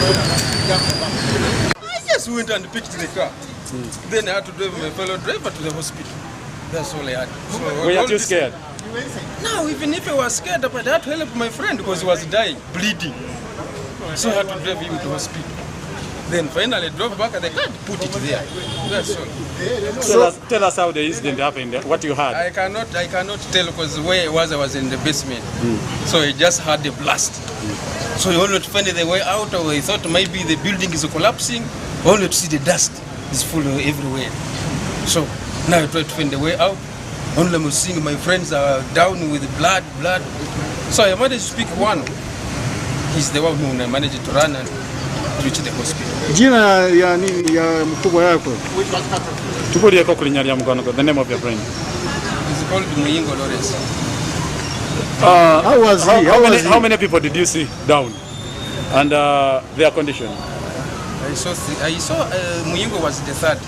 I just went and picked the car. Then I had to drive my fellow driver to the hospital. That's all I had. So were you too scared? No, even if I was scared, but I had to help my friend because he was dying, bleeding. So I had to drive him to hospital. Then finally I drove back and I can't put it there. That's all. Tell us how the incident happened, what you had. I cannot tell because where I was in the basement. So I just had a blast. So I only to find the way out, or I thought maybe the building is collapsing, only to see the dust is full everywhere. So now I try to find the way out. Only I'm seeing my friends are down with blood. So I managed to speak one. He's the one who I managed to run and reach the hospital. Jina ya nini ya mkubwa yako? Tukulie kwa kulinya ya mkono, the name of your friend. He's called Muyingo Lawrence. How was he? How many people did you see down and their condition? I saw Muyingo was the third.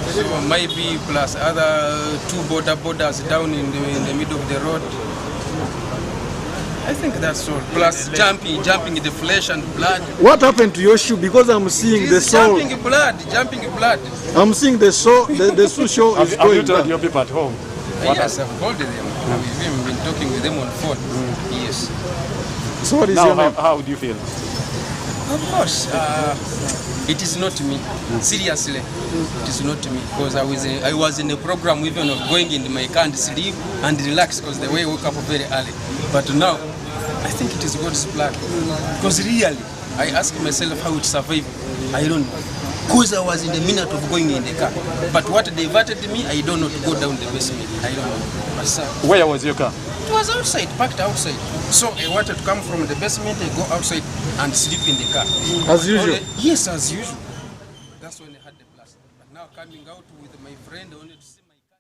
So maybe plus other two borders down in the middle of the road. I think that's all. Plus jumping in the flesh and blood. What happened to your shoe? Because I'm seeing the sole. Jumping blood. I'm seeing the sole. The shoe show is Have you going told down. your people at home? Yes, I've called them. We've even been talking with them on phone. Yes. So what is Now, your name? how do you feel? Of course, it is not me. Seriously, it is not me. Because I was in a program even of going in my car and sleep and relax because the way I woke up very early. But now, I think it is God's plan. Because really, I ask myself how it survived. I don't know. Because I was in the minute of going in the car. But what diverted me, I don't know, to go down the basement. I don't know. Where was your car? It was outside, parked outside. So I wanted to come from the basement, I go outside and sleep in the car. As usual? Yes, as usual. That's when I had the blast. But now coming out with my friend, only to see my car.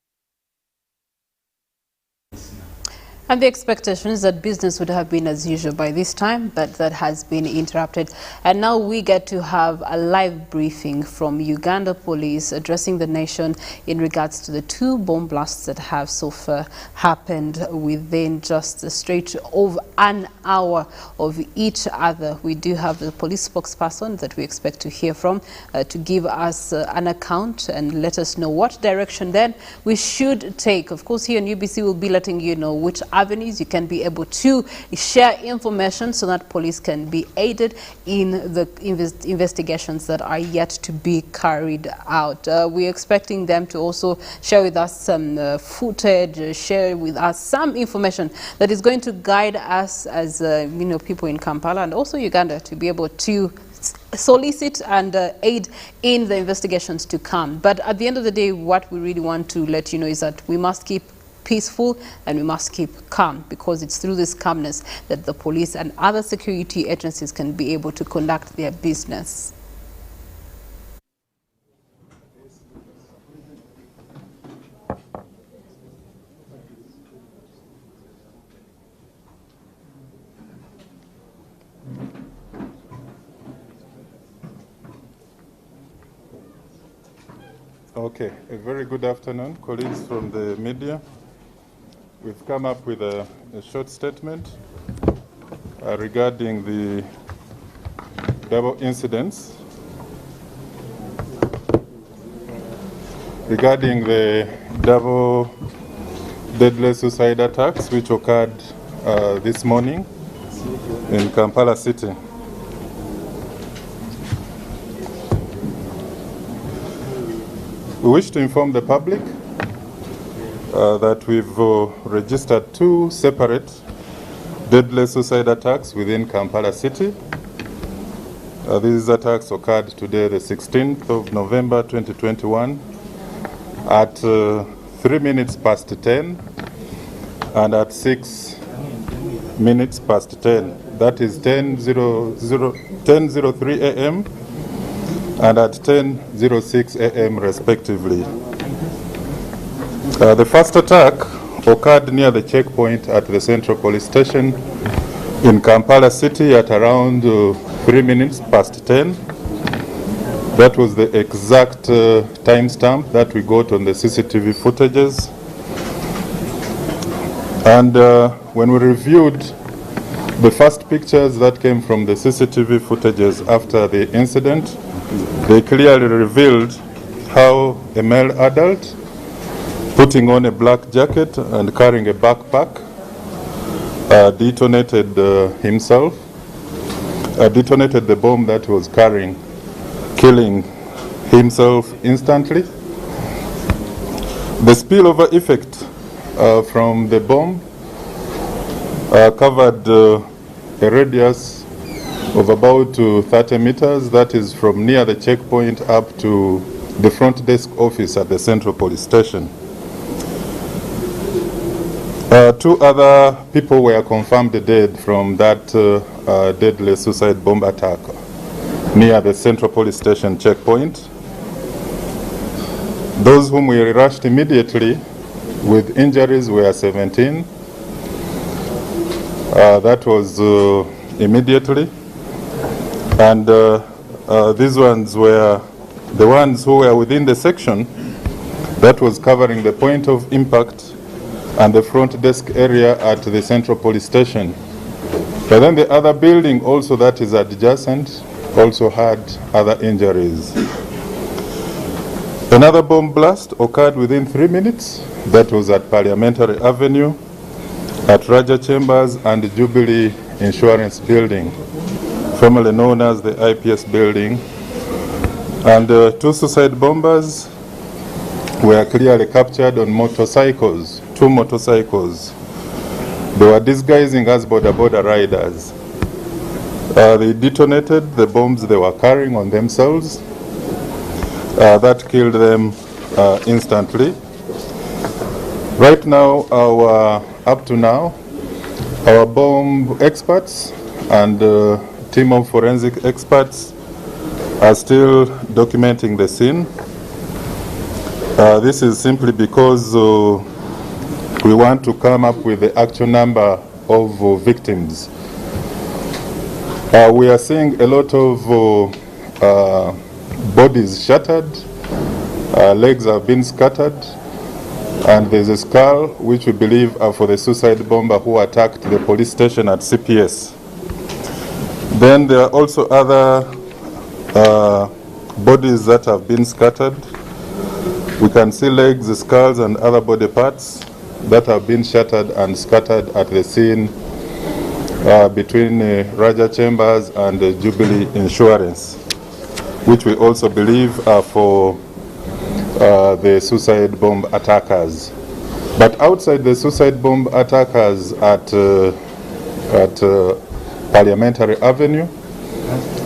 And the expectation is that business would have been as usual by this time, but that has been interrupted. And now we get to have a live briefing from Uganda police addressing the nation in regards to the two bomb blasts that have so far happened within just a straight of an hour of each other. We do have the police spokesperson that we expect to hear from to give us an account and let us know what direction then we should take. Of course, here on UBC we'll be letting you know which avenues you can be able to share information so that police can be aided in the investigations that are yet to be carried out. We're expecting them to also share with us some footage, share with us some information that is going to guide us as people in Kampala and also Uganda to be able to solicit and aid in the investigations to come. But at the end of the day, what we really want to let you know is that we must keep peaceful and we must keep calm, because it's through this calmness that the police and other security agencies can be able to conduct their business. Okay, a very good afternoon, colleagues from the media. We've come up with a short statement regarding the double incidents, regarding the double deadly suicide attacks which occurred this morning in Kampala City. We wish to inform the public that we've registered two separate deadly suicide attacks within Kampala City. These attacks occurred today, the 16th of November 2021, at 3 minutes past 10 and at 6 minutes past 10. That is 10:03 a.m. and at 10:06 a.m. respectively. The first attack occurred near the checkpoint at the Central Police Station in Kampala City at around 3 minutes past 10. That was the exact timestamp that we got on the CCTV footages. And when we reviewed The first pictures that came from the CCTV footages after the incident, they clearly revealed how a male adult putting on a black jacket and carrying a backpack detonated himself, detonated the bomb that he was carrying, killing himself instantly. The spillover effect from the bomb covered a radius of about 30 meters, that is from near the checkpoint up to the front desk office at the Central Police Station. 2 other people were confirmed dead from that deadly suicide bomb attack near the Central Police Station checkpoint. Those whom we rushed immediately with injuries were 17. That was immediately. And these ones were the ones who were within the section that was covering the point of impact and the front desk area at the Central Police Station. But then the other building also that is adjacent also had other injuries. Another bomb blast occurred within 3 minutes. That was at Parliamentary Avenue, at Raja Chambers and Jubilee Insurance Building, formerly known as the IPS building. And 2 suicide bombers were clearly captured on motorcycles, 2 motorcycles. They were disguising as border riders. They detonated the bombs they were carrying on themselves. That killed them instantly. Right now, up to now, our bomb experts and team of forensic experts are still documenting the scene. This is simply because we want to come up with the actual number of victims. We are seeing a lot of bodies shattered, legs have been scattered, and there's a skull which we believe are for the suicide bomber who attacked the police station at CPS. Then there are also other bodies that have been scattered. We can see legs, skulls, and other body parts that have been shattered and scattered at the scene between Raja Chambers and Jubilee Insurance, which we also believe are for the suicide bomb attackers. But outside the suicide bomb attackers at Parliamentary Avenue,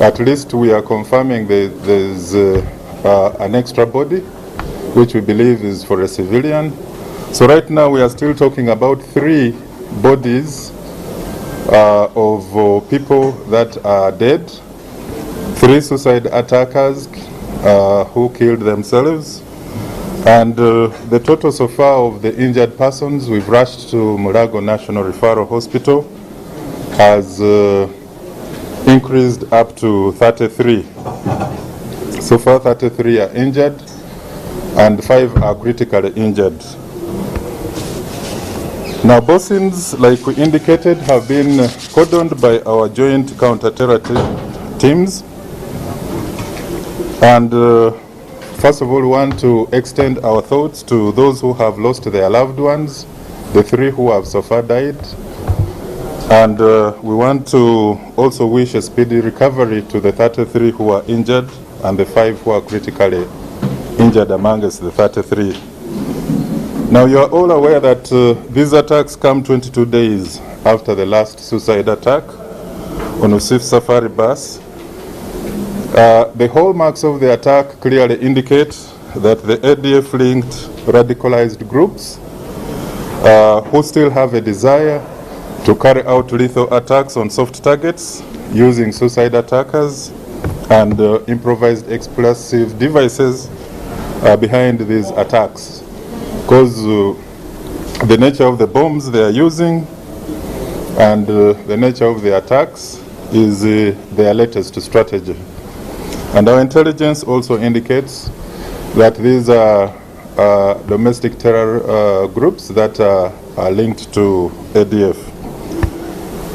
at least we are confirming there's an extra body, which we believe is for a civilian. So right now we are still talking about 3 bodies of people that are dead, 3 suicide attackers who killed themselves, and the total so far of the injured persons we've rushed to Mulago National Referral Hospital has increased up to 33. So far 33 are injured and 5 are critically injured. Now, Bosins, like we indicated, have been cordoned by our joint counter-terror teams. And first of all, we want to extend our thoughts to those who have lost their loved ones, the 3 who have so far died. And we want to also wish a speedy recovery to the 33 who are injured and the 5 who are critically injured amongst the 33. Now, you are all aware that these attacks come 22 days after the last suicide attack on Usif Safari bus. The hallmarks of the attack clearly indicate that the ADF-linked radicalized groups who still have a desire to carry out lethal attacks on soft targets using suicide attackers and improvised explosive devices behind these attacks. Because the nature of the bombs they are using and the nature of the attacks is their latest strategy. And our intelligence also indicates that these are domestic terror groups that are linked to ADF.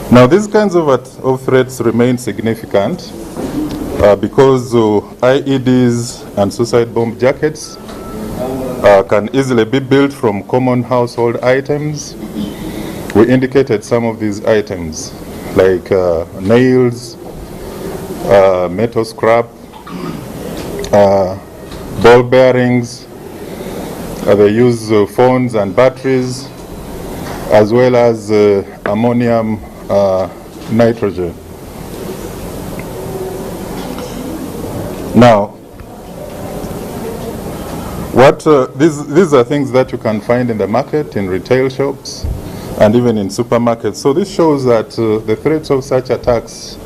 Now, these kinds of threats remain significant because IEDs and suicide bomb jackets can easily be built from common household items. We indicated some of these items like nails, metal scrap, ball bearings. They use phones and batteries, as well as ammonium nitrogen. Now, these are things that you can find in the market, in retail shops, and even in supermarkets. So this shows that the threats of such attacks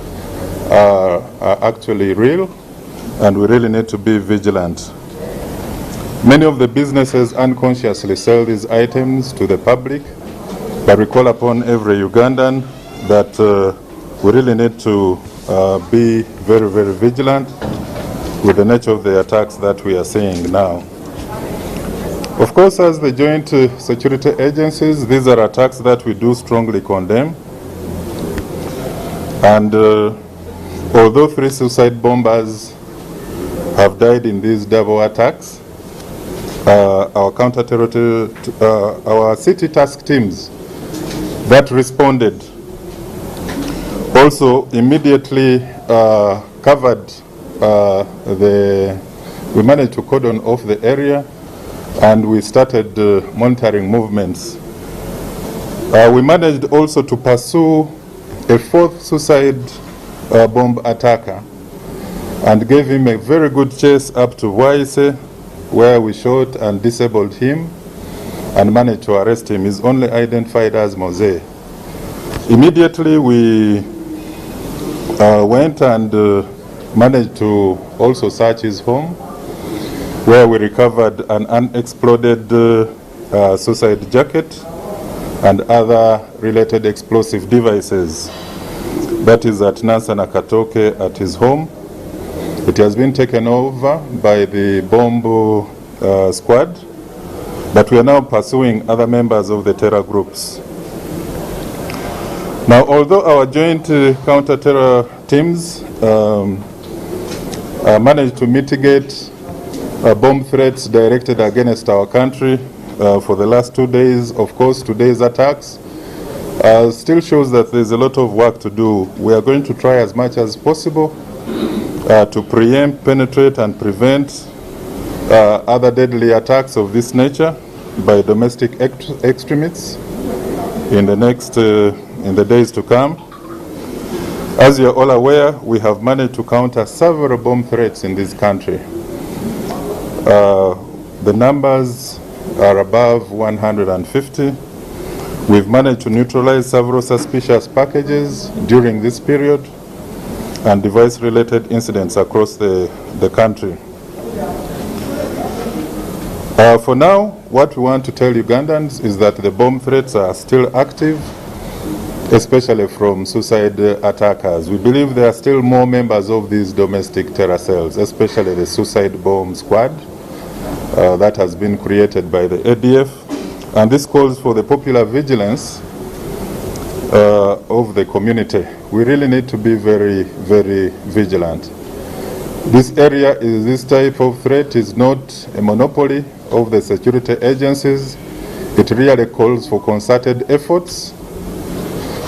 are actually real, and we really need to be vigilant. Many of the businesses unconsciously sell these items to the public, but we call upon every Ugandan that we really need to be very, very vigilant with the nature of the attacks that we are seeing now. Of course, as the joint security agencies, these are attacks that we do strongly condemn. And although 3 suicide bombers have died in these double attacks, our counter-terror, our city task teams that responded also immediately covered we managed to cordon off the area, and we started monitoring movements. We managed also to pursue a 4th suicide bomb attacker and gave him a very good chase up to Waise, where we shot and disabled him and managed to arrest him. He's only identified as Mose. Immediately we went and managed to also search his home, where we recovered an unexploded suicide jacket and other related explosive devices. That is at Nansa Nakatoke at his home. It has been taken over by the bomb squad, but we are now pursuing other members of the terror groups. Now, although our joint counter-terror teams managed to mitigate bomb threats directed against our country for the last 2 days, of course, today's attacks still shows that there's a lot of work to do. We are going to try as much as possible to preempt, penetrate, and prevent other deadly attacks of this nature by domestic extremists in the days to come. As you're all aware, we have managed to counter several bomb threats in this country. The numbers are above 150. We've managed to neutralize several suspicious packages during this period and device-related incidents across the country. For now, what we want to tell Ugandans is that the bomb threats are still active, especially from suicide attackers. We believe there are still more members of these domestic terror cells, especially the suicide bomb squad that has been created by the ADF. And this calls for the popular vigilance of the community. We really need to be very, very vigilant. This type of threat is not a monopoly of the security agencies. It really calls for concerted efforts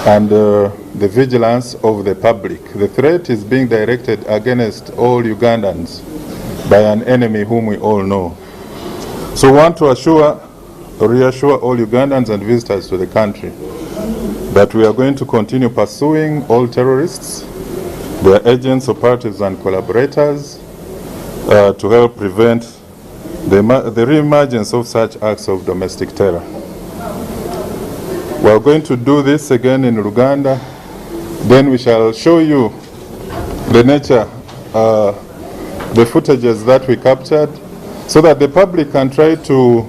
and the vigilance of the public. The threat is being directed against all Ugandans by an enemy whom we all know. So we want to reassure all Ugandans and visitors to the country that we are going to continue pursuing all terrorists, their agents, operatives, and collaborators to help prevent the re-emergence of such acts of domestic terror. We are going to do this again in Uganda. Then we shall show you the nature, the footages that we captured, so that the public can try to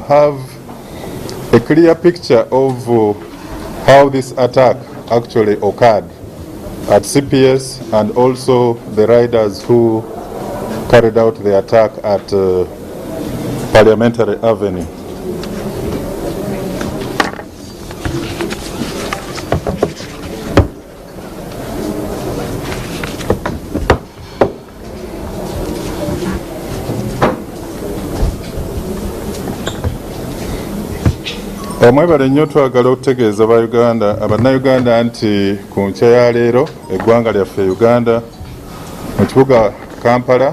have a clear picture of how this attack actually occurred at CPS, and also the riders who carried out the attack at Parliamentary Avenue. Mwebale nnyo twagala okutegeeza Abannayuganda nti ku nkya ya leero eggwanga lyaffe Uganda mu kibuga Kampala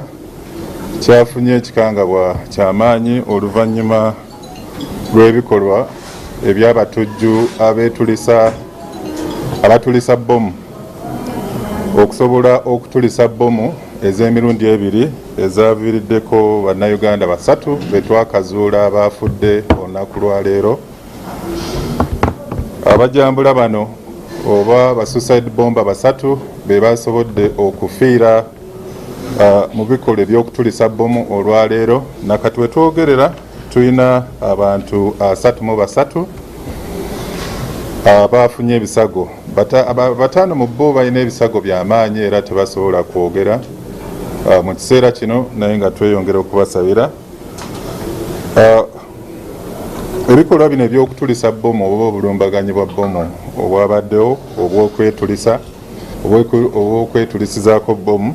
kyafunye ekikangabwa ky'amaanyi oluvannyuma lw'ebikolwa eby'abatujju abatulisa bbomu okusobola okutulisa bbomu ez'emirundi ebiri ezaaviiriddeko Bannayuganda 3 be twakazuula abaafudde olunaku lwa leero. Abajambula bano oba ba suicide bomber 3 be basobodde okufiira mu bikolwa eby'okutulisa bbomu olwaleero. Nakati we twogerera tulina abantu 33 abafunye ebisago. Bataano mu bo balina ebisago by'amaanyi era tebasobola kwogera mu kiseera kino, naye nga tweyongera okubasabira. Ebikolwa bino eby'okutulisa bbomu oba obulumbaganyi bwa bbomu obwabaddewo obw'okwetulisizaako bbomu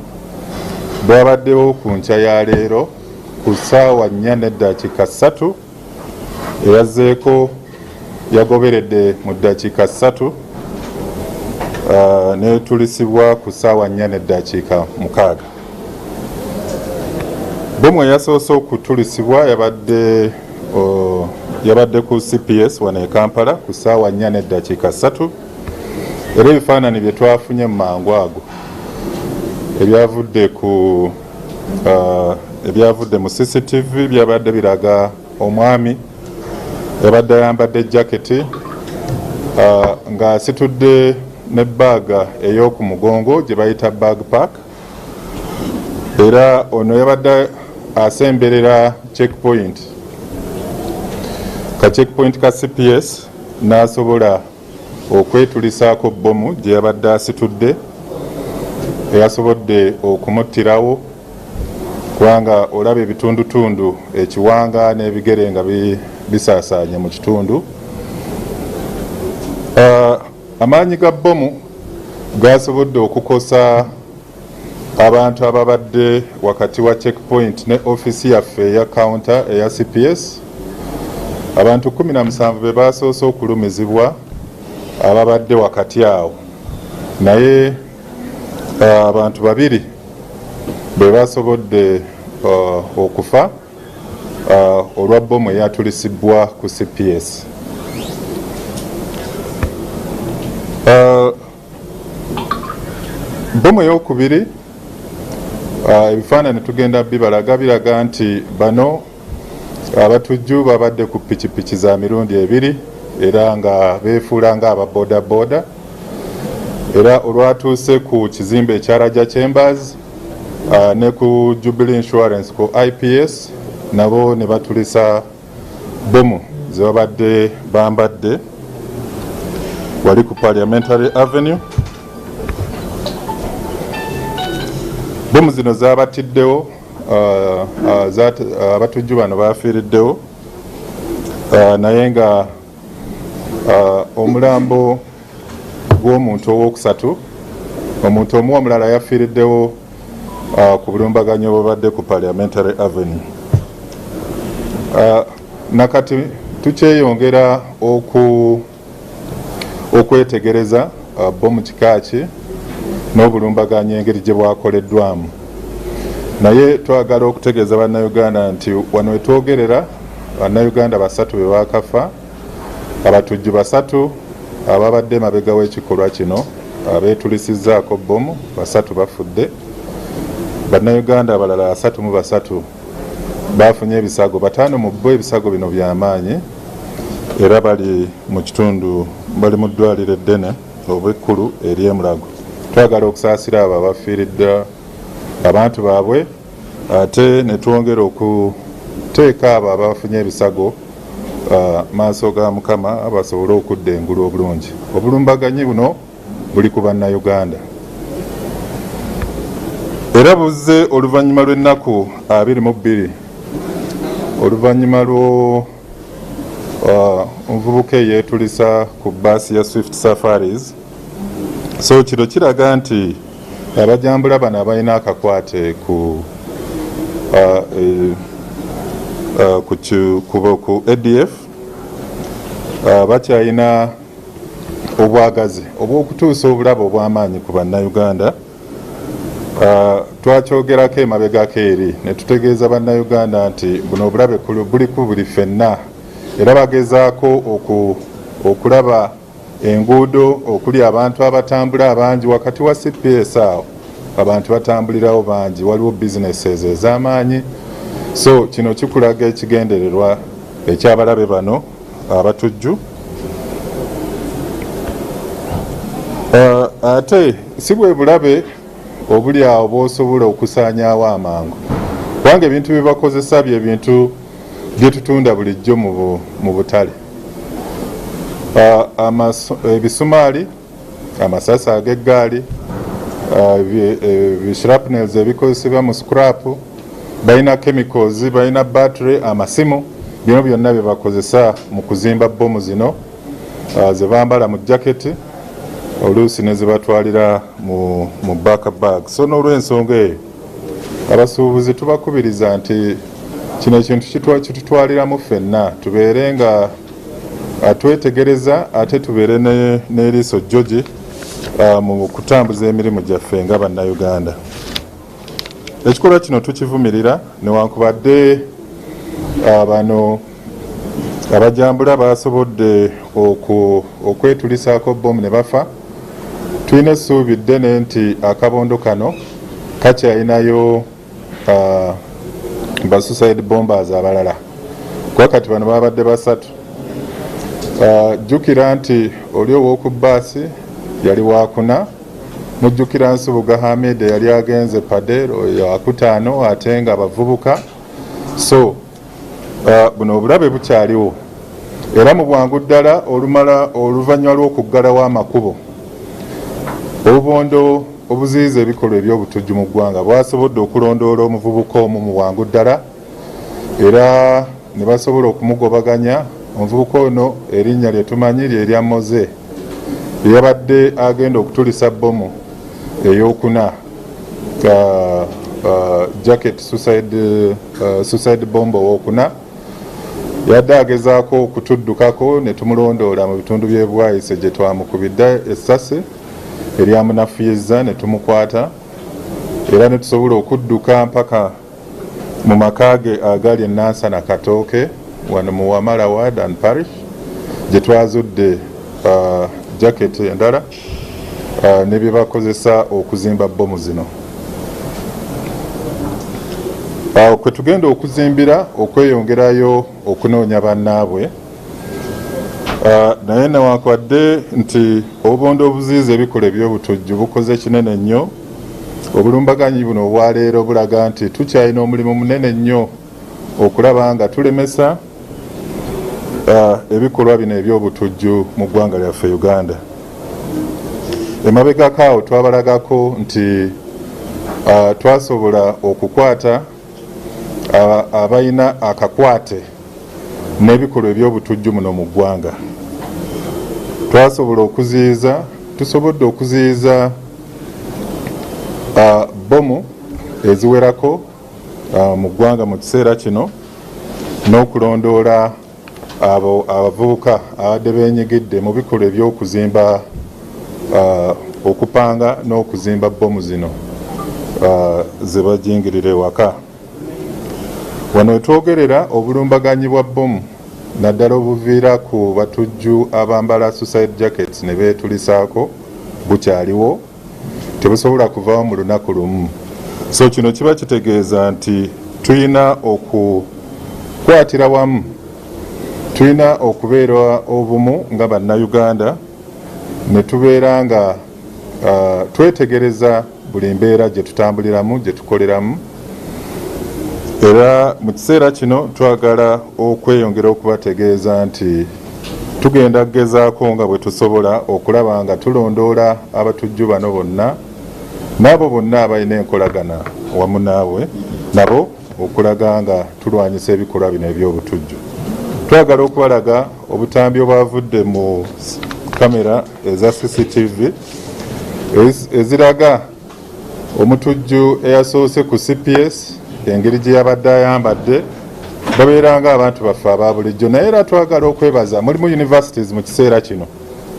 bwabaddewo ku nkya ya leero ku ssaawa 4:3 eyazzeeko yagoberedde mu ddakiika 3 netulisibwa ku ssaawa 4:6. Bbomu eyasoose okutulisibwa yabadde ku CPS wano e Kampala ku ssaawa 4:3 era ebifaananyi bye twafunye mu mangu ago ebyavudde mu CCTV byabadde biraga omwami yabadde ayambadde jaketi ng'asitudde ne baaga ey'oku mugongo gye bayita backpack, era ono yabadde asemberera checkpoint ka CPS n'asobola okwetulisaako bbomu gye yabadde asitudde eyasobodde okumuttirawo kubanga olaba ebitundutundu ekiwanga n'ebigere nga bisaasaanye mu kitundu. Amaanyi ga bbomu gasobodde okukosa abantu ababadde wakati wa checkpoint ne ofisi yaffe eya counter eya CPS. Abantu 17 be basoose okulumizibwa ababadde wakati awo, naye abantu 2 be basobodde okufa olwa bbomu eyatulisibwa ku CPS. Bbomu ey'okubiri ebifaananyi tugenda biraga nti bano abatujju babadde ku pikipiki za mirundi 2 era nga beefuula nga ababodaboda, era olwatuuse ku kizimbe ekya Raja Chambers ne ku Jubilee Insurance ku IPS nabo ne batulisa bbomu ze babadde bambadde wali ku Parliamentary Avenue. Bbomu zino zabatiddewo, abatujju bano bafiiriddewo, naye nga omulambo gw'omuntu ow'okusatu, omuntu omu omulala yafiiriddewo ku bulumbaganyi obubadde ku Parliamentary Avenue. Nakati tukyeyongera okwetegereza bbomu kika ki n'obulumbaganyi engeri gye bwakoleddwamu, naye twagala okutegeeza Bannayuganda nti wano wetwogerera Bannayuganda 3 be bakafa, abatujju 3 ababadde mabega w'ekikolwa kino abeetulisizzaako bbomu 3 bafudde, Bannayuganda abalala 33 bafunye ebisago, 5 mu bo ebisago bino by'amaanyi era bali mu kitundu, bali mu ddwaliro eddene obw'ekkulu ery'e Mulago. Twagala okusaasira abo abafiiridde abantu baabwe, ate ne twongera okuteeka abo abafunye ebisago maaso ga Mukama basobole okudda engulu obulungi. Obulumbaganyi buno buli ku Bannayuganda era buzze oluvannyuma lw'ennaku 22 oluvannyuma omuvubuka eyeetulisa ku bbaasi ya Swift Safaris. So kino kiraga nti abajambula bano abalina akakwate ku ADF bakyalina obwagazi obw'okutuusa obulabe obw'amaanyi ku bannayuganda. Twakyogerako emabegako eri ne tutegeeza bannayuganda nti buno obulabe buli ku buli ffenna, era bagezaako okulaba enguudo okuli abantu abatambula abangi wakati wa CPS awo abantu batambulirawo bangi, waliwo businesses ez'amaanyi. So kino kikulaga ekigendererwa ekyabalabe bano abatujju. Ate si bwe bulabe obuli awo bw'osobola okusaanyaawo amangu, kubanga ebintu bye bakozesa bye bintu bye tutunda bulijjo mu butale. Ebisumaali, amasasi ag'eggaali, shrapnels ebikozesebwa mu scrap, balina chemicals, balina battery, amasimu, bino byonna bye bakozesa mu kuzimba bbomu zino ze bambala mu jaketi oluusi ne zibatwalira mu back bag. So n'olw'ensonga eyo abasuubuzi tubakubiriza nti kino ekintu kitutwaliramu ffenna, tubeere nga twetegereza ate tubeere n'eriiso jjogi mu kutambuza emirimu gyaffe nga bannayuganda. Ekikolwa kino tukivumirira newankubadde bano abajambula basobodde okwetulisaako bbomu ne bafa. Tulina essuubi ddene nti akabondo kano kakyalinayo ba suicide bombers abalala, kuba kati bano babadde basatu. Jjukira nti oli ow'oku bbaasi yali wakuna, mujjukira Nsubuga Hamid yali agenze Padel wakutaano ate nga abavubuka. So buno obulabe bukyaliwo, era mu bwangu ddala oluvannyuma lw'okuggalawo amakubo, obubondo obuziyiza ebikolwa eby'obutujju mu ggwanga bwasobodde okulondoola omuvubuka omu mu bwangu ddala, era ne basobola okumugobaganya. Omuvubuka ono erinnya lye tumanyi lye lya Moze, yabadde agenda okutulisa bbomu ey'okuna jacket suicide bomb owokuna. Yadde agezaako okutuddukako ne tumulondoola mu bitundu by'e Bwaise gye twamukubidde essasi eryamunafuyizza ne tumukwata, era ne tusobola okudduka mpaka mu maka ge agali e Nansana Katooke wano mu Wamala Ward and Parish, gye twazudde jacket endala ne bye bakozesa okuzimba bbomu zino. Awo kwe tugenda okuzimbira okweyongerayo okunoonya bannaabwe, naye newankubadde nti obubondo obuziyiza ebikola eby'obutujju bukoze kinene nnyo, obulumbaganyi buno obwaleero bulaga nti tukyalina omulimu munene nnyo okulaba nga tulemesa ebikolwa bino eby'obutujju mu ggwanga lyaffe Uganda. Emabegako awo twabalagako nti twasobola okukwata abalina akakwate n'ebikolwa eby'obutujju muno mu ggwanga. Tusobodde okuziyiza bbomu eziwerako mu ggwanga mu kiseera kino, n'okulondoola abavubuka abadde beenyigidde mu bikolwa eby'okuzimba, okupanga n'okuzimba bbomu zino ze bajingirira ewaka. Wano wetwogerera obulumbaganyi bwa bbomu naddala obuviira ku batujju abambala suicide jackets ne beetulisaako bukyaliwo, tebusobola kuvaawo mu lunaku lumu. So kino kiba kitegeeza nti tulina okukwatira wamu, tulina okubeera obumu nga bannayuganda, ne tubeera nga twetegereza buli mbeera gye tutambuliramu, gye tukoleramu. Era mu kiseera kino twagala okweyongera okubategeeza nti tugenda kugezaako nga bwe tusobola okulaba nga tulondoola abatujju bano bonna, n'abo bonna abalina enkolagana wamu naabwe nabo, okulaga nga tulwanyisa ebikolwa bino eby'obutujju. Twagala okubalaga obutambi obwavudde mu kamera eza CCTV eziraga omutujju eyasoose ku CPS, engeri gye yabadde ayambadde babeera nga abantu baffe aba bulijjo naye era twagala okwebaza mulimu universities mu kiseera kino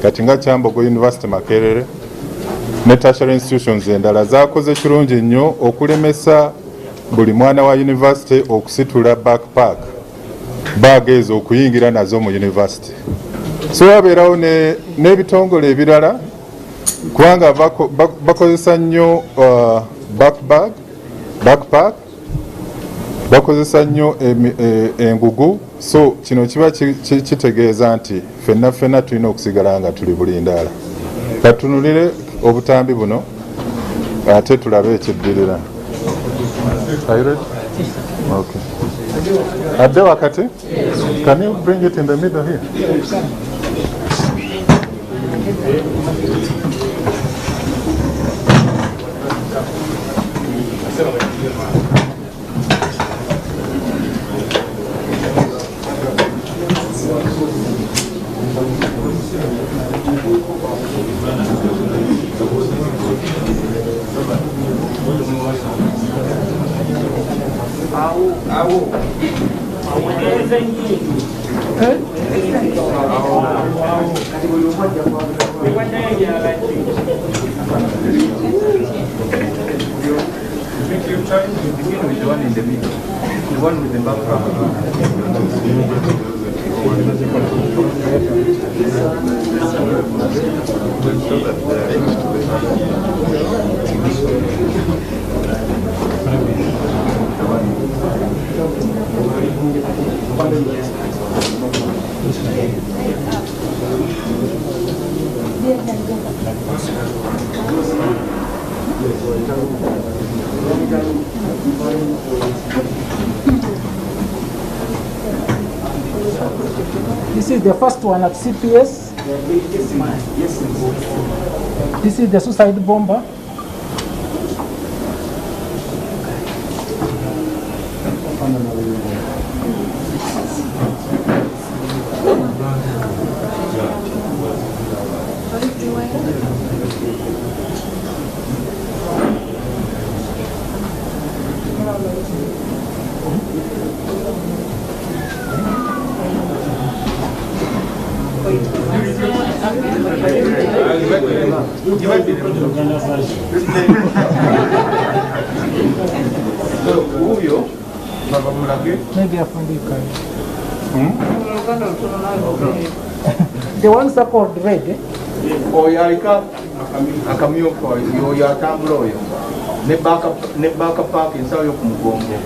kati nga Kyambogo University Makerere ne tertiary institutions endala zakoze kirungi nnyo okulemesa buli mwana wa university okusitula backpack baaga ezo okuyingira nazo mu university. So wabeerawo n'ebitongole ebirala kubanga bakozesa nnyo backpack bakozesa nnyo engugu. So kino kiba kitegeeza nti ffenna tulina okusigala nga tuli bulindaala. Katunulire obutambi buno ate tulabe ekiddirira. Okay. Adde wakati? Can you bring it in the middle here? This is the first one at CPS. This is the suicide bomber. Maybe the ones are called red. Ne backup park ensawo yo ku mugongo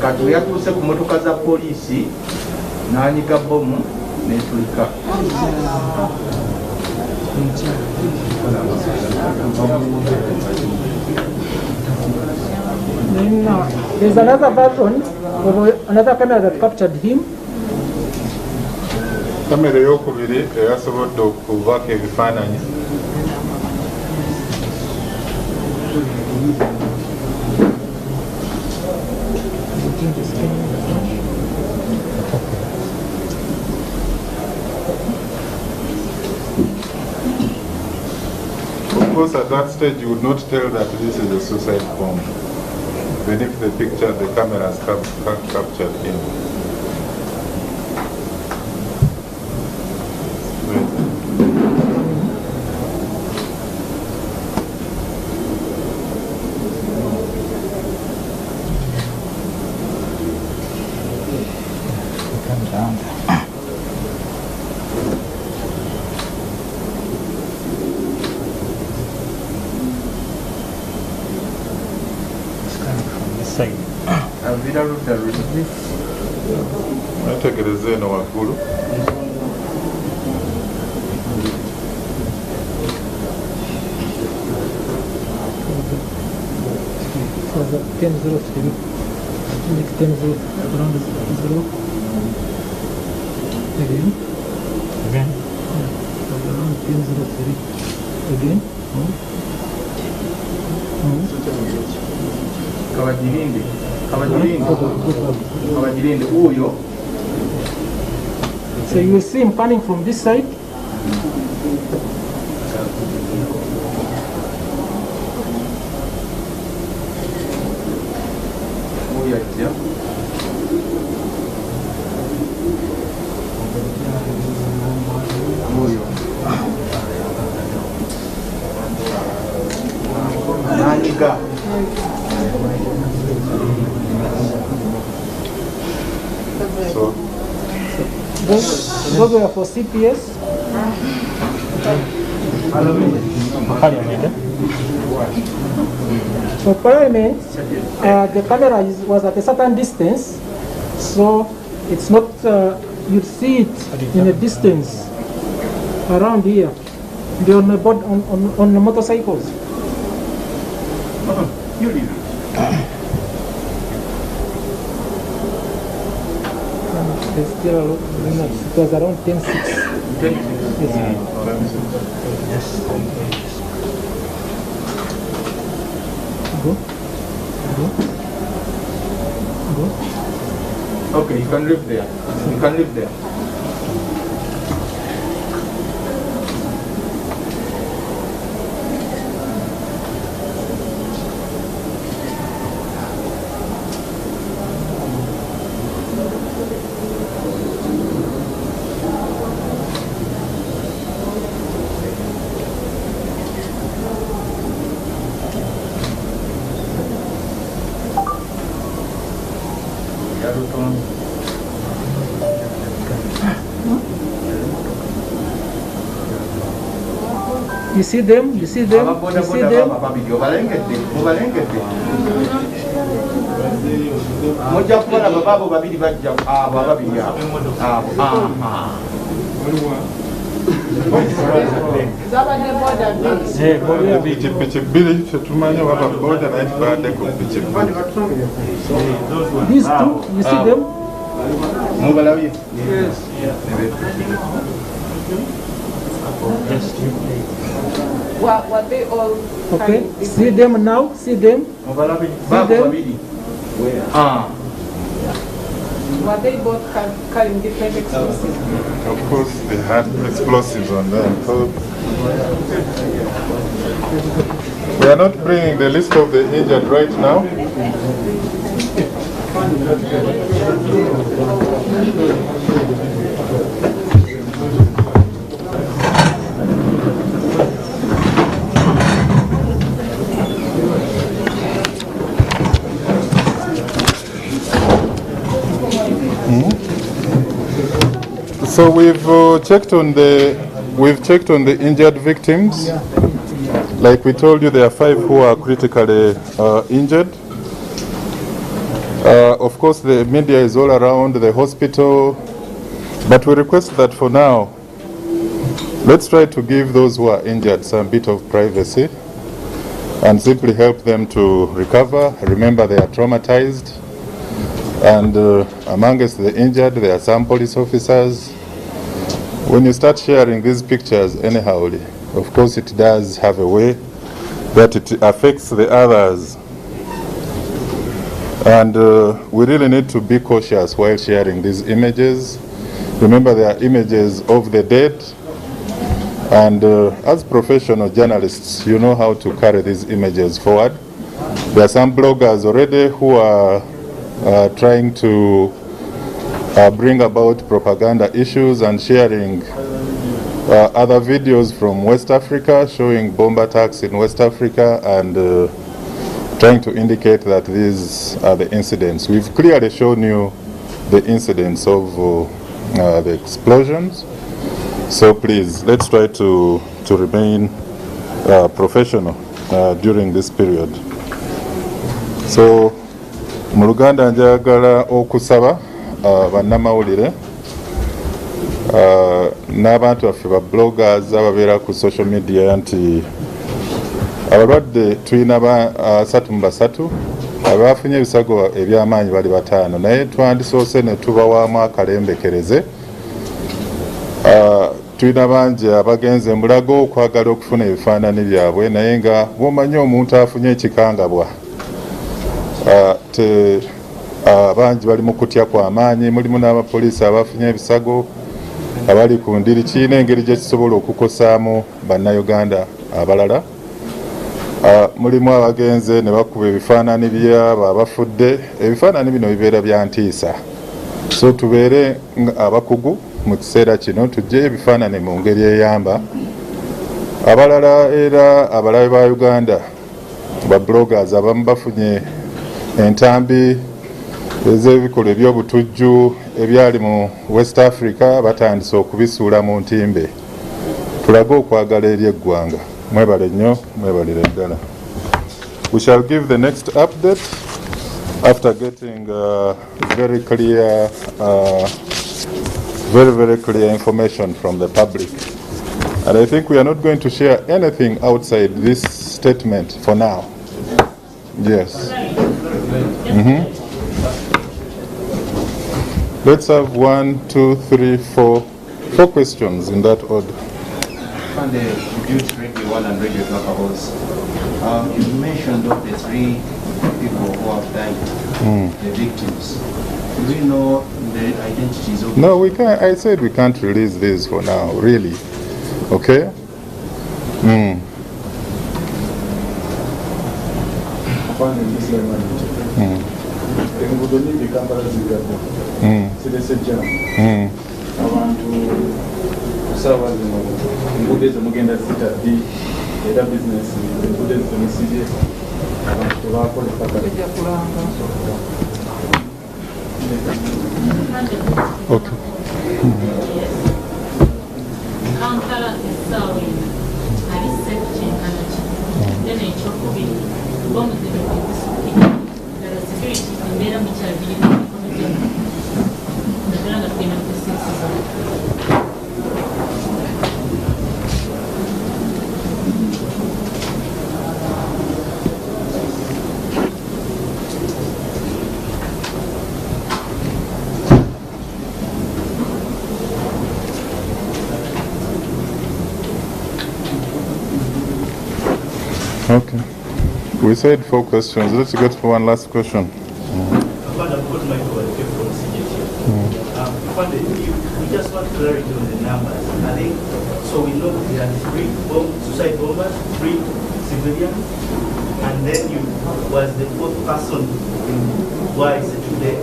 kati we yatuuse ku motoka za poliisi n'anyiga bomu n'etulika. Then there's another version of another camera that captured him. Kamera eyokubiri eyasobodde okuvaako ebifaananyi. Of course, at that stage, you would not tell that this is a suicide bomb, even if the picture, the cameras captured him. Nategereza eno waggulu. So you will see him coming from this side. Mega. So, Those were for CPS. For Parliament, the camera was at a certain distance, so it's not, you see it in a distance around here. They're on the board, on the motorcycles. There's still a lot, it was around 10:06. Go. Okay, you can live there. You can live there. You see them? You see them? You see them? Mojja kubalaba baabo babiri bajja abo ababiri abo. pikipiki bbiri tetumanya waba boda naye tubadde ku pikipiki. These two, you see them? Mubalabye? Were they all Okay, see them now? See them? Mubalabye? See Baabo them? babiri. were they both carrying different explosives? Of course, they had explosives on them. So we are not bringing the list of the injured right now. So we've checked on the injured victims. Like we told you, there are 5 who are critically injured. Of course, the media is all around the hospital, but we request that for now, let's try to give those who are injured some bit of privacy and simply help them to recover. Remember, they are traumatized, and amongst the injured, there are some police officers. When you start sharing these pictures anyhow, of course it does have a way that it affects the others. And we really need to be cautious while sharing these images. Remember, they are images of the dead. And as professional journalists, you know how to carry these images forward. There are some bloggers already who are trying to bring about propaganda issues and sharing other videos from West Africa showing bomb attacks in West Africa and trying to indicate that these are the incidents. We've clearly shown you the incidents of the explosions. So please, let's try to remain professional during this period. So, mu Luganda njagala okusaba bannamawulire n'abantu baffe ba bloggers ababeera ku social media nti abalwadde tulina 3 abafunye ebisago eby'amaanyi bali 5 naye twandisoose ne tubawaamu akalembekereze. Tulina bangi abagenze mbulago okwagala okufuna ebifaananyi byabwe naye nga bw'omanyi omuntu afunye ekikangabwa bangi bali mu kutya kw'amaanyi. Mulimu n'abapoliisi abafunye ebisago abali ku ndiri. Kiina engeri gye kisobola okukosaamu bannayuganda abalala. Mulimu abagenze ne bakuba ebifaananyi byabo abafudde. Ebifaananyi bino bibeera bya ntiisa, so tubeere abakugu mu kiseera kino, tujje ebifaananyi mu ngeri eyamba abalala era abalabe ba Uganda bloggers abamu bafunye entambi ez'ebikolwa eby'obutujju ebyali mu West Africa batandise okubisuula mu ntimbe. Tulage okwagala eri eggwanga. Mwebale nnyo, mwebalire ddala. We shall give the next update after getting very clear information from the public. And I think we are not going to share anything outside this statement for now. Yes. Let's have 1, 2, 3, 4 questions in that order. On the tribute Radio 1 and Radio Blackhouse, you mentioned of the 3 people who have died, the victims. Do we know the identities of? No, we can't. I said we can't release this for now, really. Okay? Okay. Kampala esawa eno ali sekyenkana ki then ekyokubiri bomuzibe ekisukira ddala security embeera mukyabiri naddala nga tugenda kusinsiza. Okay. We said 4 questions. Let's get for one last question. We just want clarity on the numbers. I think so. We know there are 3 suicide bombers, 3 civilians, and then you was the 4th person. Why is it today?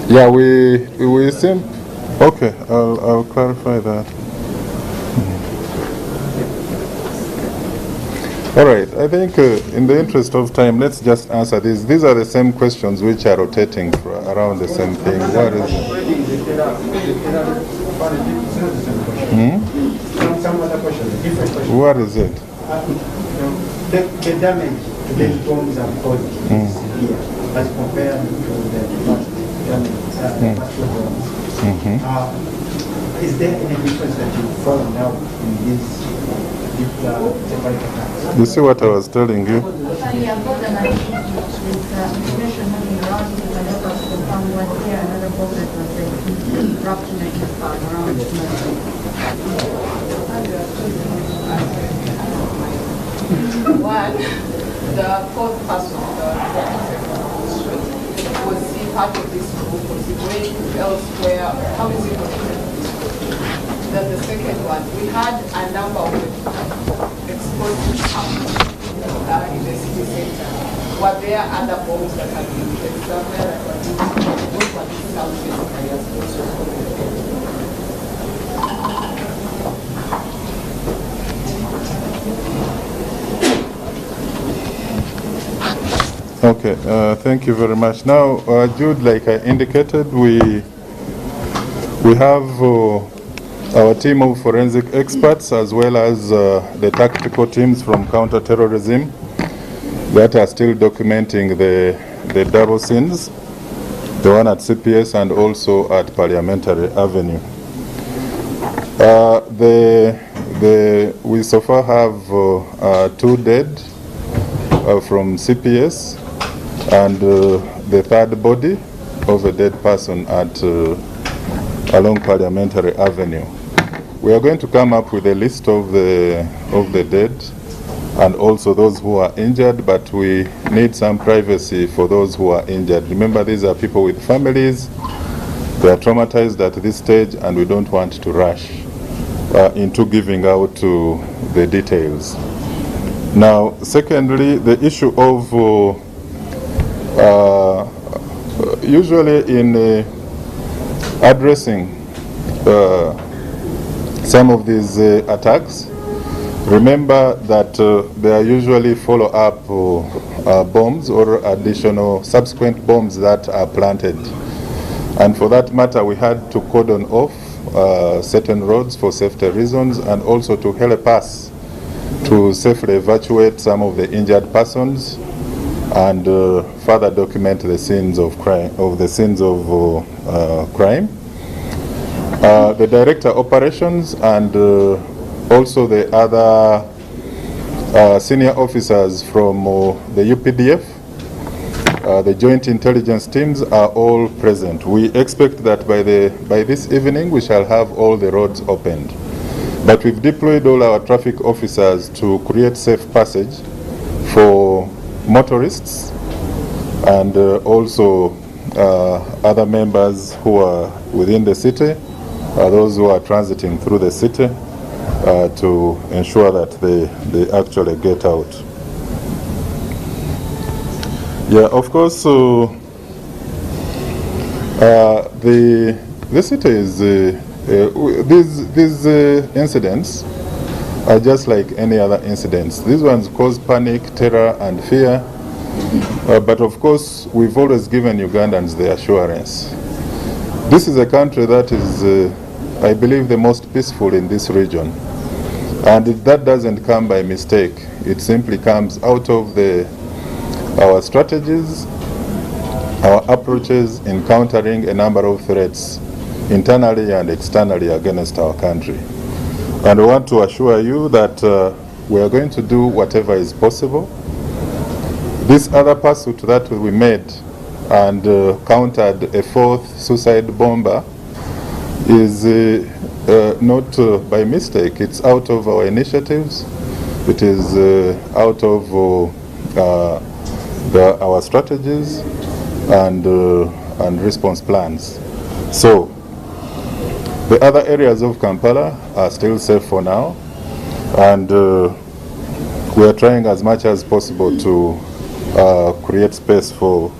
Yeah, we seem. Okay, I'll clarify that. All right, I think in the interest of time, let's just answer these. These are the same questions which are rotating around the same thing. What is it? Some other questions, different questions. What is it? The damage to the bombs are caused severe as compared to the actual bombs. Is there any difference that you found out in these? You see what I was telling you? One, the 4th person, was he part of this group? Was he going elsewhere? How is it connected? Then the second one, we had a number of explosive camps in the city center. Were there other bombs that had been placed somewhere that were used? What were these camps basically as Okay, thank you very much. Now, Jude, like I indicated, we have our team of forensic experts as well as the tactical teams from counter-terrorism that are still documenting the double scenes, the one at CPS and also at Parliamentary Avenue. We so far have 2 dead from CPS and the 3rd body of a dead person at along Parliamentary Avenue. We are going to come up with a list of the dead and also those who are injured, but we need some privacy for those who are injured. Remember, these are people with families. They are traumatized at this stage, and we don't want to rush into giving out the details. Now, secondly, the issue of usually in addressing some of these attacks, Remember that there are usually follow-up bombs or additional subsequent bombs that are planted. And for that matter, we had to cordon off certain roads for safety reasons, and also to help us to safely evacuate some of the injured persons and further document the scenes of crime. The Director Operations and also the other senior officers from the UPDF, the Joint Intelligence Teams are all present. We expect that by this evening we shall have all the roads opened. But we've deployed all our traffic officers to create safe passage for motorists and also other members who are within the city, those who are transiting through the city, to ensure that they actually get out. Yeah, of course, the city is, these incidents are just like any other incidents. These ones cause panic, terror, and fear. But of course, we've always given Ugandans the assurance. This is a country that is, I believe, the most peaceful in this region. And that doesn't come by mistake. It simply comes out of our strategies, our approaches in countering a number of threats internally and externally against our country. And I want to assure you that we are going to do whatever is possible. This other pursuit that we made and countered a fourth suicide bomber is not by mistake. It's out of our initiatives. It is out of our strategies and response plans. So the other areas of Kampala are still safe for now, and we are trying as much as possible to create space for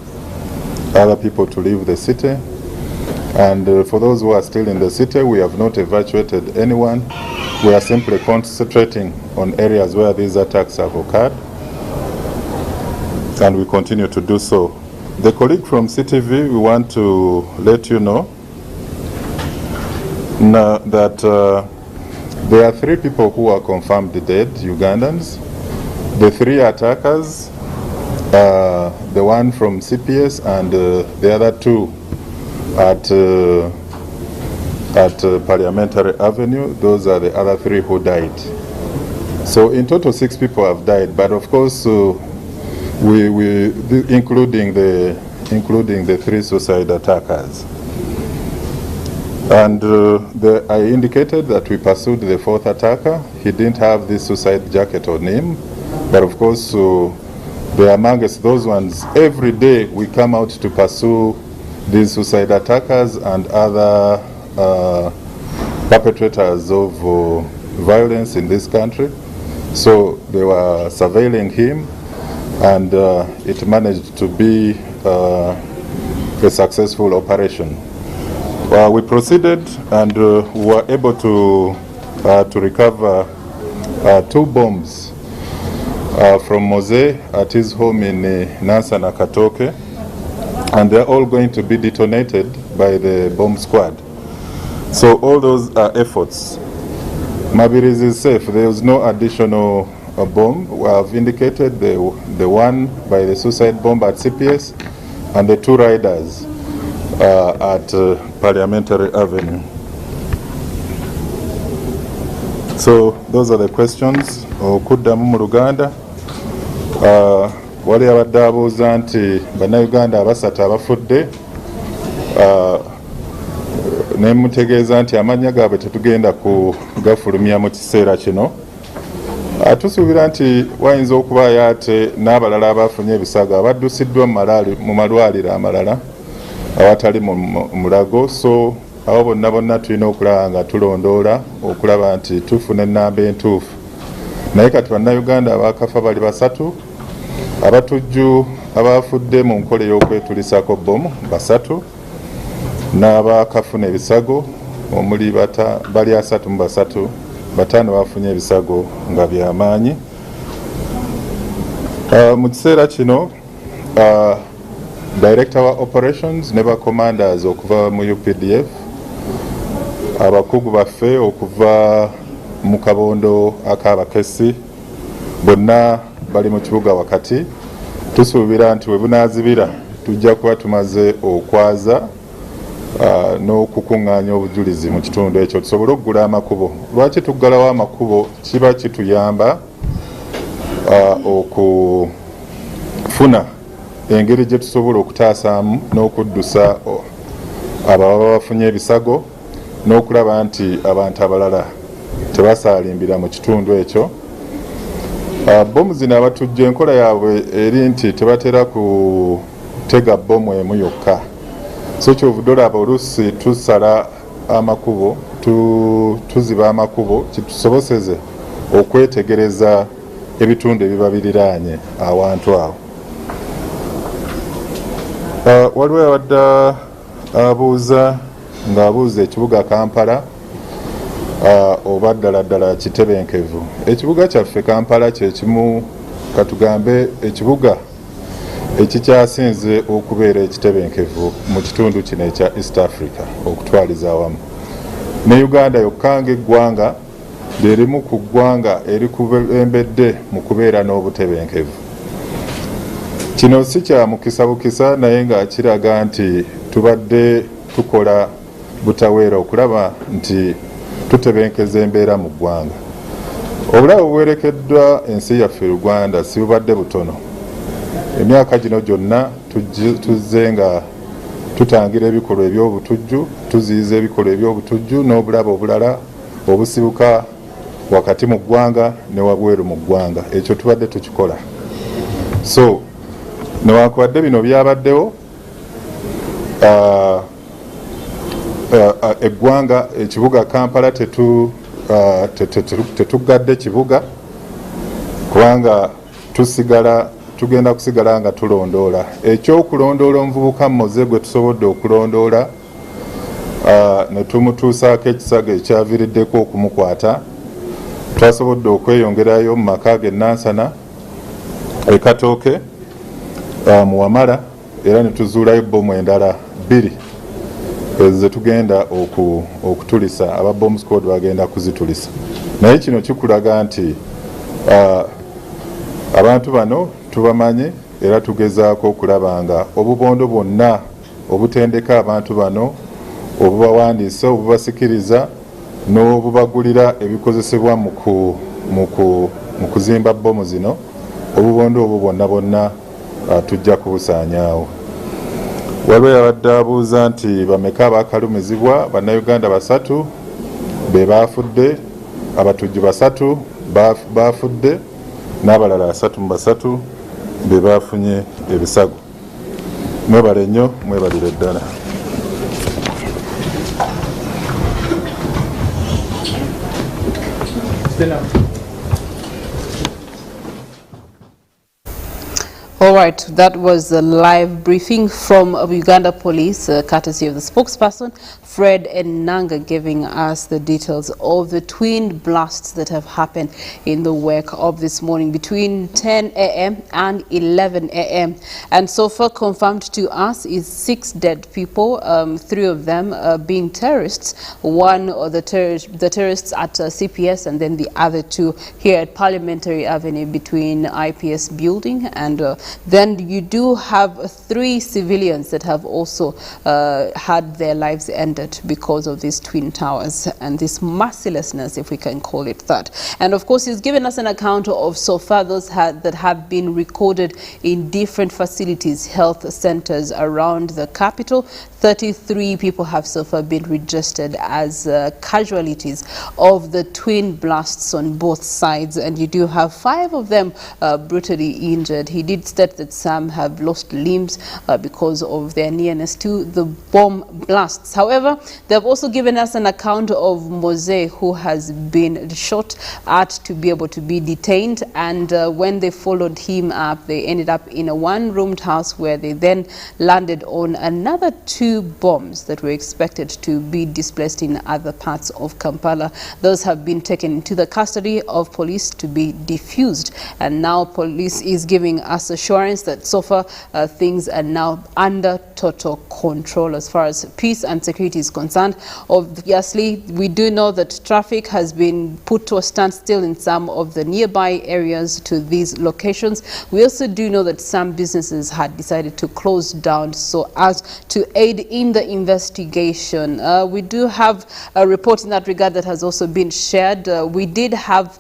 other people to leave the city. And for those who are still in the city, we have not evacuated anyone. We are simply concentrating on areas where these attacks have occurred, and we continue to do so. The colleague from CCTV, we want to let you know now that there are 3 people who are confirmed dead, Ugandans. The 3 attackers, the one from CPS and the other 2 at Parliamentary Avenue. Those are the other 3 who died. So in total 6 people have died, but of course including the 3 suicide attackers. And I indicated that we pursued the 4th attacker. He didn't have the suicide jacket on him, but of course they are amongst those ones. Every day we come out to pursue these suicide attackers and other perpetrators of violence in this country. So they were surveilling him, and it managed to be a successful operation. We proceeded and were able to recover 2 bombs from Mose at his home in Nansa na Katoke, and they're all going to be detonated by the bomb squad. So all those are efforts. Mabirizi is safe. There is no additional bomb. We have indicated the one by the suicide bomb at CPS and the 2 riders at Parliamentary Avenue. So those are the questions. Okuddamu mu Luganda. Wali abadde abuuza nti bannayuganda abasatu abafudde, ne mutegeeza nti amannya gaabwe tetugenda kugafulumya mu kiseera kino. Tusuubira nti wayinza okubaayo ate n'abalala abafunye ebisago abaddusiddwa mu malwaliro amalala awatali mu mulago. So abo bonna tulina okulaba nga tulondoola okulaba nti tufuna ennamba entuufu. Naye kati bannayuganda abaakafa bali 3, abatujju abafudde mu nkola ey'okwetulisako bbomu 3, n'abakafuna ebisago omuli bali 3 mu 3 bataano bafunye ebisago nga byamaanyi. Mu kiseera kino Director wa Operations ne ba commanders okuva mu UPDF, abakugu baffe okuva mu kabondo ak'abakessi bonna bali mu kibuga wakati. Tusuubira nti we bunaazibira tujja kuba tumaze okwaza n'okukuŋŋaanya obujulizi mu kitundu ekyo tusobole okugula amakubo. Lwaki tuggalawo amakubo? Kiba kituyamba okufuna engeri gye tusobola okutaasaamu n'okuddusa ababa bafunye ebisago n'okulaba nti abantu abalala tebasaalimbira mu kitundu ekyo. Bomu zino abatujja enkola yaabwe eri nti tebatera kutega bomu emu yokka. So kyovudde olaba oluusi tusala amakubo, tuziba amakubo kitusoboseze okwetegereza ebitundu ebiba biriraanye awantu awo. Waliwo yawadde abuuza ng'abuuza ekibuga Kampala oba ddala kitebenkevu. Ekibuga kyaffe Kampala kye kimu katugambe ekibuga ekikyasinze okubeera ekitebenkevu mu kitundu kino ekya East Africa okutwaliza awamu. Ne Uganda yokka ng'eggwanga lyerimu ku ggwanga erikulembedde mu kubeera n'obutebenkevu. Kino si kya mukisa bukisa naye nga kiraga nti tubadde tukola butaweera okulaba nti tutebenkeza embeera mu ggwanga. Obulabe obuwerekeddwa ensi yaffe Uganda si bubadde butono. Emyaka gino gyonna tuzze nga tutangira ebikolwa eby'obutujju, tuziyiza ebikolwa eby'obutujju n'obulabe obulala obusibuka wakati mu ggwanga ne wabweru mu ggwanga. Ekyo tubadde tukikola. So newankubadde bino byabaddewo, eggwanga ekibuga Kampala tetugadde kibuga kubanga tugenda kusigala nga tulondoola. Ekyokulondoola omuvubuka mmoze gwe tusobodde okulondoola ne tumutuusaako ekisago ekyaviiriddeko okumukwata, twasobodde okweyongerayo mu maka ge Nansana ekatooke mu Wamala era ne tuzuulayo bbomu endala 2 ze tugenda okutulisa. Aba bomb squad bagenda kuzitulisa. Naye kino kikulaga nti abantu bano tubamanye era tugezaako okulaba nga obubondo bwonna obutendeka abantu bano, obubawandiisa, obubasikiriza n'obubagulira ebikozesebwa mu kuzimba bbomu zino, obubondo obwo bwonna tujja kubusaanyaawo. Waliwo yabadde abuuza nti bameka abakalumizibwa. Bannayuganda 3 be baafudde, abatujju 3 baafudde n'abalala 3 mu 3 be baafunye ebisago. Mwebale nnyo, mwebalire ddala. All right, that was a live briefing from Uganda Police, courtesy of the spokesperson, Fred Enanga, giving us the details of the twin blasts that have happened in the wake of this morning between 10 a.m. and 11 a.m. And so far confirmed to us is 6 dead people, 3 of them being terrorists, one of the terrorists at CPS and then the other 2 here at Parliamentary Avenue between IPS building and then you do have 3 civilians that have also had their lives ended because of these twin towers and this mercilessness, if we can call it that. And of course, he's given us an account of so far those that have been recorded in different facilities, health centers around the capital. 33 people have so far been registered as casualties of the twin blasts on both sides, and you do have 5 of them brutally injured. He did said that some have lost limbs because of their nearness to the bomb blasts. However, they've also given us an account of Mose, who has been shot at to be able to be detained, and when they followed him up, they ended up in a one-roomed house where they then landed on another 2 bombs that were expected to be displaced in other parts of Kampala. Those have been taken into the custody of police to be defused, and now police is giving us assurance that so far things are now under total control as far as peace and security is concerned. Obviously, we do know that traffic has been put to a standstill in some of the nearby areas to these locations. We also do know that some businesses had decided to close down so as to aid in the investigation. We do have a report in that regard that has also been shared. We did have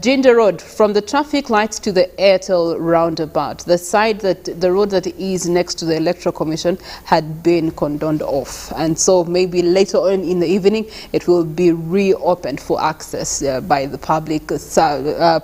Ginger Road from the traffic lights to the Airtel roundabout. The road that is next to the Electoral Commission had been cordoned off, and so maybe later on in the evening it will be reopened for access by the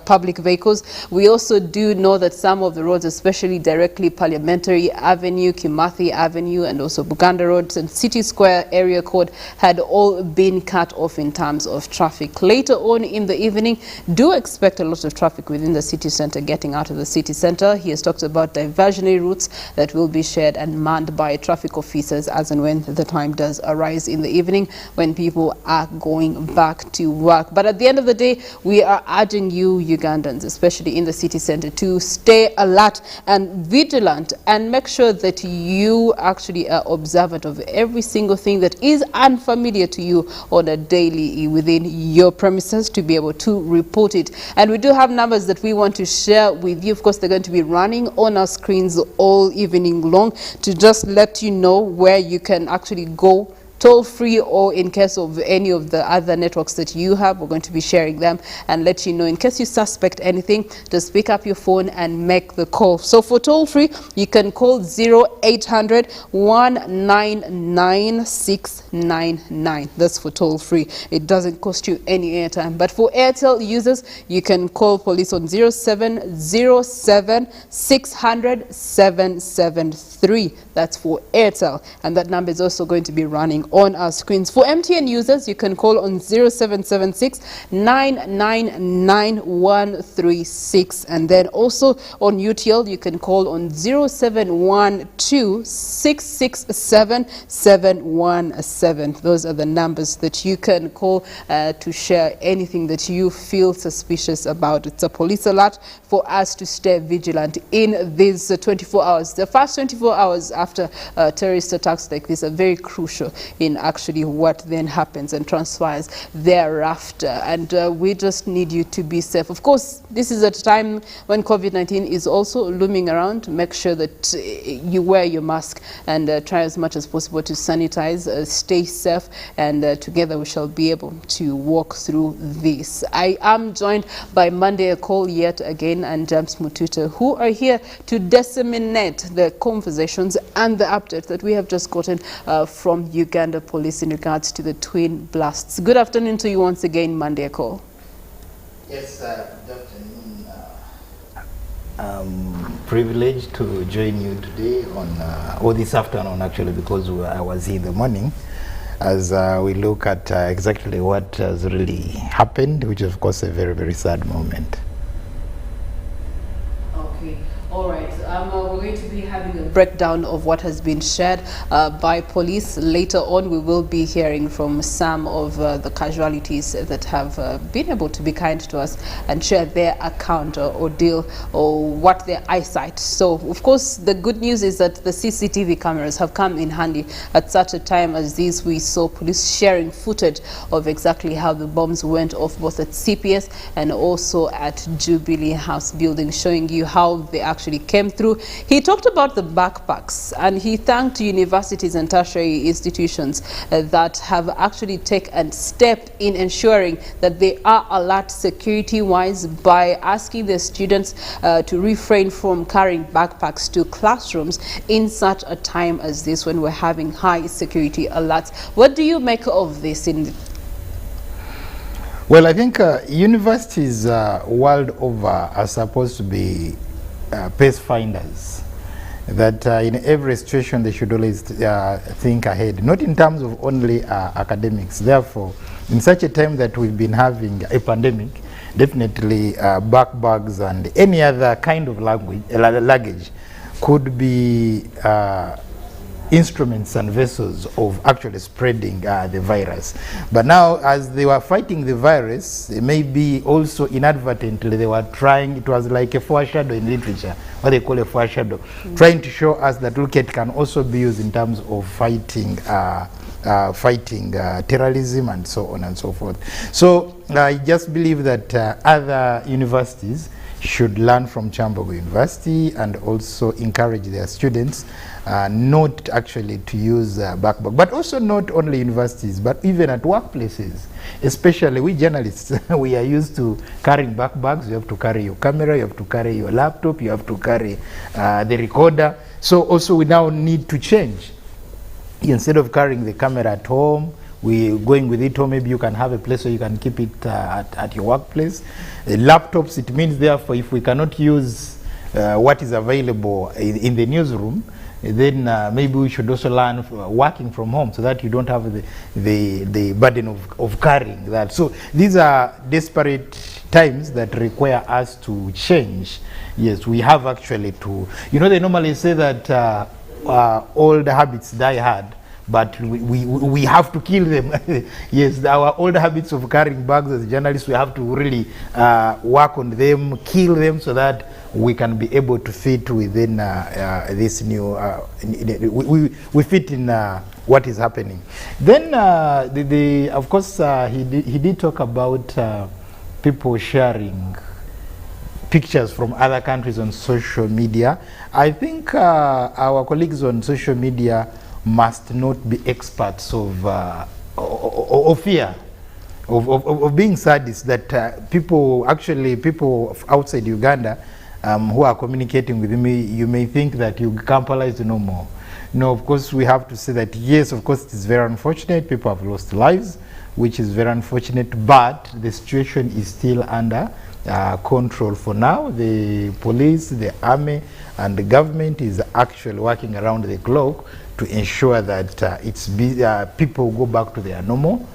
public vehicles. We also do know that some of the roads, especially directly Parliamentary Avenue, Kimathi Avenue, and also Buganda Road and City Square area code, had all been cut off in terms of traffic. Later on in the evening, do expect a lot of traffic within the city center getting out of the city center. He has talked about diversionary routes that will be shared and manned by traffic officers as and when the time does arise in the evening when people are going back to work. But at the end of the day, we are urging you Ugandans, especially in the city center, to stay alert and vigilant and make sure that you actually are observant of every single thing that is unfamiliar to you on a daily within your premises, to be able to report it. And we do have numbers that we want to share with you. Of course, they're going to be running on our screens all evening long to just let you know where you can actually go toll free, or in case of any of the other networks that you have, we're going to be sharing them and let you know in case you suspect anything, just pick up your phone and make the call. So for toll free, you can call 0800 199 699. That's for toll free. It doesn't cost you any airtime. But for Airtel users, you can call police on 0707 600 773. That's for Airtel, and that number is also going to be running on our screens. For MTN users, you can call on 0776 999 136, and then also on UTL, you can call on 0712 667 717. Those are the numbers that you can call to share anything that you feel suspicious about. It's a police alert for us to stay vigilant in these 24 hours. The first 24 hours after terrorist attacks like this are very crucial in actually what then happens and transpires thereafter. And we just need you to be safe. Of course, this is a time when COVID-19 is also looming around. Make sure that you wear your mask and try as much as possible to sanitize, stay safe, and together we shall be able to walk through this. I am joined by Monday Call yet again and James Mututa, who are here to disseminate the conversations and the updates that we have just gotten from Uganda Police in regards to the twin blasts. Good afternoon to you once again, Monday Call. Yes, good afternoon. I'm privileged to join you today on, or this afternoon actually, because I was here in the morning as we look at exactly what has really happened, which is of course a very, very sad moment. Okay. All right, we're going to be having a breakdown of what has been shared by police. Later on, we will be hearing from some of the casualties that have been able to be kind to us and share their account or deal or what their eyesight. So, of course, the good news is that the CCTV cameras have come in handy at such a time as this. We saw police sharing footage of exactly how the bombs went off both at CPS and also at Jubilee House building, showing you how they actually came through. He talked about the backpacks and he thanked universities and tertiary institutions that have actually taken a step in ensuring that they are alert security-wise by asking their students to refrain from carrying backpacks to classrooms in such a time as this when we're having high security alerts. What do you make of this? Well, I think universities world over are supposed to be pathfinders. That in every situation they should always think ahead, not in terms of only academics. Therefore, in such a time that we've been having a pandemic, definitely backbags and any other kind of luggage could be instruments and vessels of actually spreading the virus. But now, as they were fighting the virus, maybe also inadvertently they were trying, it was like a foreshadow in literature, what they call a foreshadow, trying to show us that, look, it can also be used in terms of fighting terrorism and so on and so forth. So I just believe that other universities should learn from Chambogo University and also encourage their students not actually to use backpack, but also not only universities, but even at workplaces. Especially we journalists, we are used to carrying backpacks. You have to carry your camera, you have to carry your laptop, you have to carry the recorder. So also we now need to change. Instead of carrying the camera at home, we're going with it, or maybe you can have a place where you can keep it at your workplace. Laptops, it means therefore if we cannot use what is available in the newsroom, then maybe we should also learn working from home so that you don't have the burden of carrying that. So these are desperate times that require us to change. Yes, we have actually to, they normally say that old habits die hard, but we have to kill them. Yes, our old habits of carrying bags as journalists, we have to really work on them, kill them, so that we can be able to fit within this new, we fit in what is happening. Then, of course, he did talk about people sharing pictures from other countries on social media. I think our colleagues on social media must not be experts of fear, of being sadists, that people outside Uganda who are communicating with me, you may think that Kampala is normal. No, of course we have to say that yes, of course it is very unfortunate, people have lost lives, which is very unfortunate, but the situation is still under control for now. The police, the army, and the government is actually working around the clock to ensure that people go back to their normal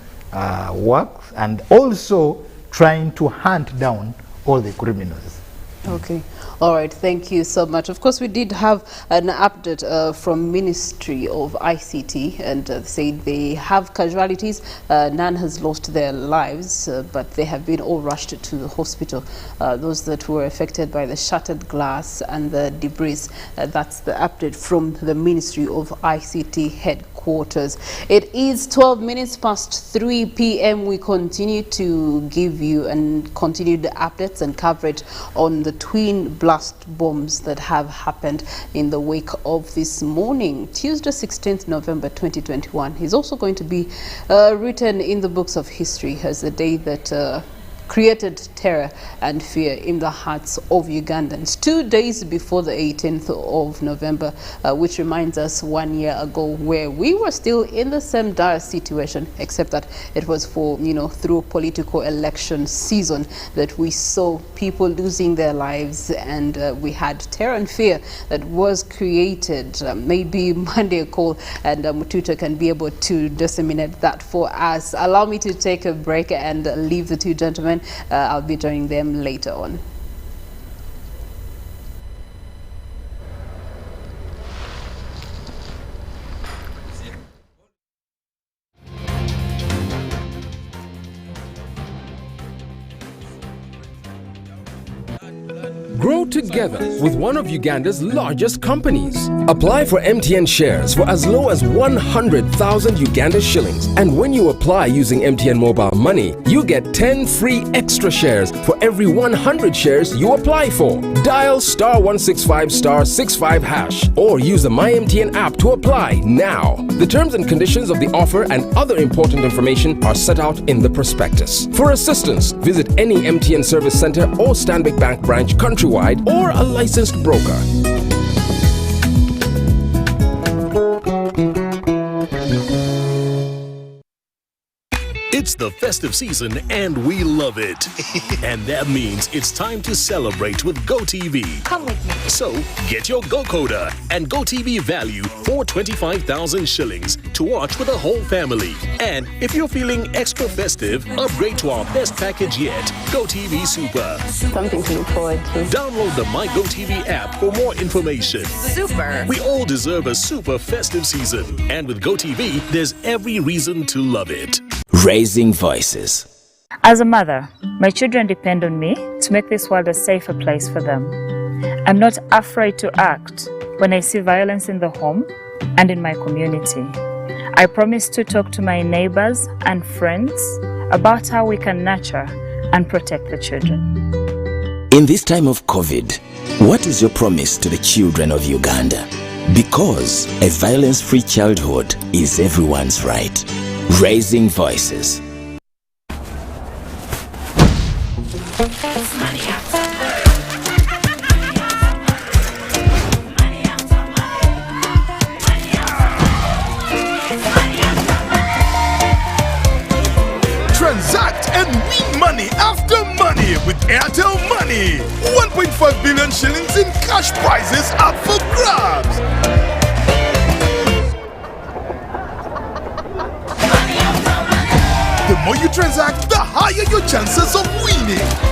work, and also trying to hunt down all the criminals. Okay. All right. Thank you so much. Of course, we did have an update from Ministry of ICT, and saying they have casualties. None has lost their lives, but they have been all rushed to the hospital. Those that were affected by the shattered glass and the debris. That's the update from the Ministry of ICT headquarters. It is 12 minutes past 3 p.m. We continue to give you and continue the updates and coverage on the twin blast bombs that have happened in the wake of this morning. Tuesday, 16th November 2021 is also going to be written in the books of history as the day that created terror and fear in the hearts of Ugandans. 2 days before the 18th of November, which reminds us 1 year ago where we were still in the same dire situation, except that it was for, through political election season that we saw people losing their lives, and we had terror and fear that was created. Maybe Monday call and Mututa can be able to disseminate that for us. Allow me to take a break and leave the two gentlemen. I'll be joining them later on. Grow together with one of Uganda's largest companies. Apply for MTN shares for as low as 100,000 Uganda shillings. And when you apply using MTN Mobile Money, you get 10 free extra shares for every 100 shares you apply for. Dial *165*65# or use the MyMTN app to apply now. The terms and conditions of the offer and other important information are set out in the prospectus. For assistance, visit any MTN service center or Stanbic Bank branch countrywide or a licensed broker. It's the festive season and we love it. And that means it's time to celebrate with GoTV. Come with me. So get your GoCoder and GoTV value for 25,000 shillings to watch with the whole family. And if you're feeling extra festive, upgrade to our best package yet, GoTV Super. Something to look forward to. Download the My GoTV app for more information. Super. We all deserve a super festive season. And with GoTV, there's every reason to love it. Raising voices. As a mother, my children depend on me to make this world a safer place for them. I'm not afraid to act when I see violence in the home and in my community. I promise to talk to my neighbors and friends about how we can nurture and protect the children. In this time of COVID, what is your promise to the children of Uganda? Because a violence-free childhood is everyone's right. Raising voices. Transact and win money after money with Airtel Money. 1.5 billion shillings in cash prizes up for grabs. The more you transact, the higher your chances of winning.